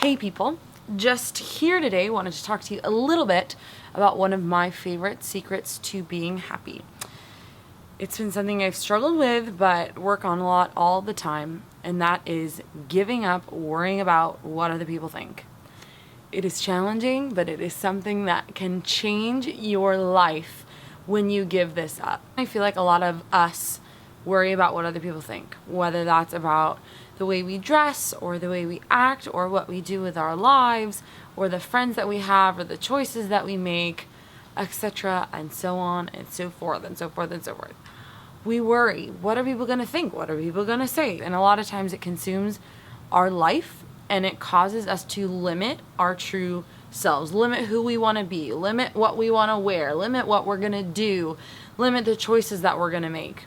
Hey people, just here today wanted to talk to you a little bit about one of my favorite secrets to being happy. It's been something I've struggled with but work on a lot all the time, and that is giving up worrying about what other people think. It is challenging, but it is something that can change your life when you give this up. I feel like a lot of us worry about what other people think, whether that's about the way we dress or the way we act or what we do with our lives or the friends that we have or the choices that we make, etc., and so on and so forth and so forth and so forth. We worry, what are people going to think? What are people going to say? And a lot of times it consumes our life and it causes us to limit our true selves, limit who we want to be, limit what we want to wear, limit what we're going to do, limit the choices that we're going to make.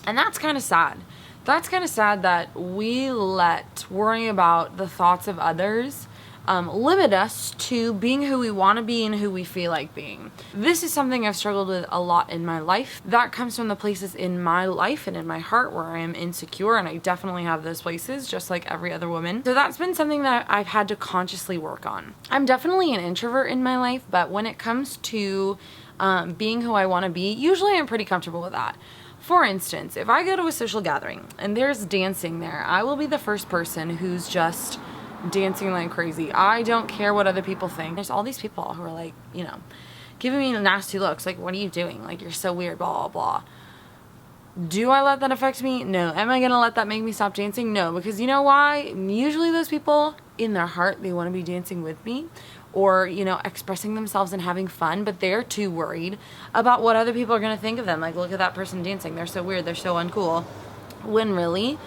And that's kind of sad. That's kind of sad that we let worrying about the thoughts of others limit us to being who we want to be and who we feel like being. This is something I've struggled with a lot in my life. That comes from the places in my life and in my heart where I am insecure, and I definitely have those places just like every other woman. So that's been something that I've had to consciously work on. I'm definitely an introvert in my life, but when it comes to being who I want to be, usually I'm pretty comfortable with that. For instance, if I go to a social gathering and there's dancing there, I will be the first person who's just dancing like crazy. I don't care what other people think. There's all these people who are like, giving me nasty looks, like, what are you doing? Like, you're so weird, blah, blah, blah. Do I let that affect me? No. Am I going to let that make me stop dancing? No, because you know why? Usually those people, in their heart, they want to be dancing with me or, expressing themselves and having fun, but they're too worried about what other people are going to think of them. Like, look at that person dancing. They're so weird. They're so uncool. When really,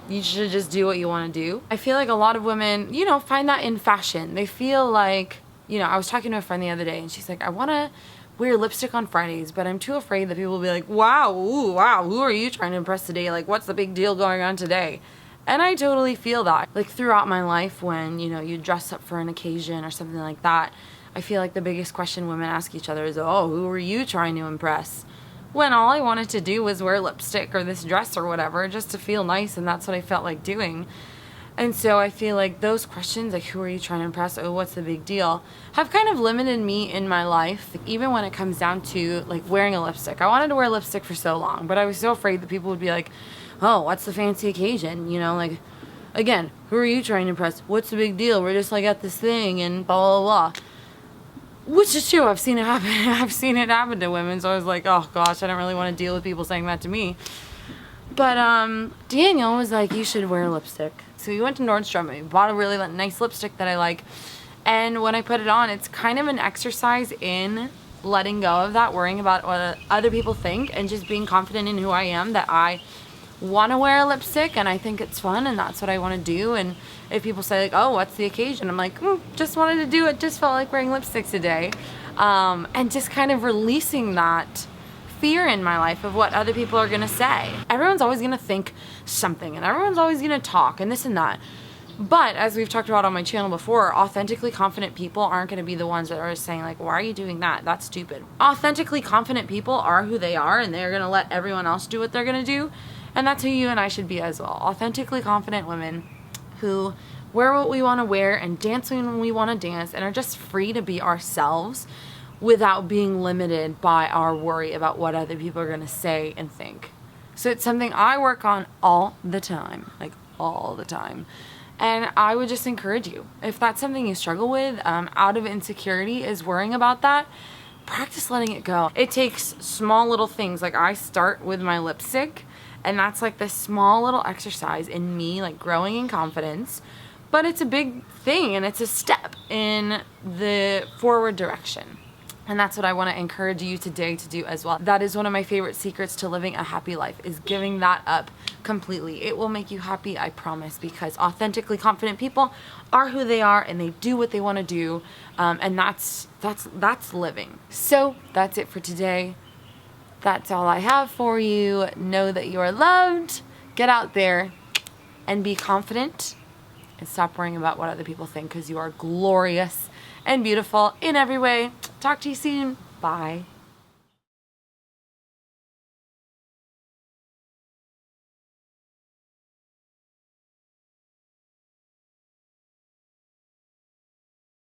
you should just do what you want to do. I feel like a lot of women, find that in fashion. They feel like, I was talking to a friend the other day and she's like, I want to wear lipstick on Fridays, but I'm too afraid that people will be like, wow, who are you trying to impress today? Like, what's the big deal going on today? And I totally feel that. Like, throughout my life when, you dress up for an occasion or something like that, I feel like the biggest question women ask each other is, oh, who are you trying to impress? When all I wanted to do was wear lipstick or this dress or whatever just to feel nice, and that's what I felt like doing. And so I feel like those questions, like, who are you trying to impress? Oh, what's the big deal? Have kind of limited me in my life, like, even when it comes down to, like, wearing a lipstick. I wanted to wear lipstick for so long, but I was so afraid that people would be like, oh, what's the fancy occasion? Like, again, who are you trying to impress? What's the big deal? We're just, like, at this thing and blah, blah, blah. Which is true. I've seen it happen. I've seen it happen to women, so I was like, oh, gosh, I don't really want to deal with people saying that to me. But Daniel was like, you should wear lipstick. So we went to Nordstrom and we bought a really nice lipstick that I like. And when I put it on, it's kind of an exercise in letting go of that, worrying about what other people think, and just being confident in who I am, that I want to wear a lipstick and I think it's fun and that's what I want to do. And if people say, like, oh, what's the occasion? I'm like, just wanted to do it. Just felt like wearing lipstick today. And just kind of releasing that fear in my life of what other people are going to say. Everyone's always going to think something and everyone's always going to talk and this and that. But as we've talked about on my channel before, authentically confident people aren't going to be the ones that are saying, like, why are you doing that? That's stupid. Authentically confident people are who they are, and they're going to let everyone else do what they're going to do. And that's who you and I should be as well. Authentically confident women who wear what we want to wear and dance when we want to dance and are just free to be ourselves without being limited by our worry about what other people are going to say and think. So it's something I work on all the time, like all the time. And I would just encourage you, if that's something you struggle with, out of insecurity, is worrying about that, practice letting it go. It takes small little things. Like, I start with my lipstick, and that's like this small little exercise in me, like, growing in confidence. But it's a big thing, and it's a step in the forward direction. And that's what I want to encourage you today to do as well. That is one of my favorite secrets to living a happy life, is giving that up completely. It will make you happy, I promise, because authentically confident people are who they are and they do what they want to do. And that's living. So that's it for today. That's all I have for you. Know that you are loved. Get out there and be confident and stop worrying about what other people think, because you are glorious and beautiful in every way. Talk to you soon. Bye.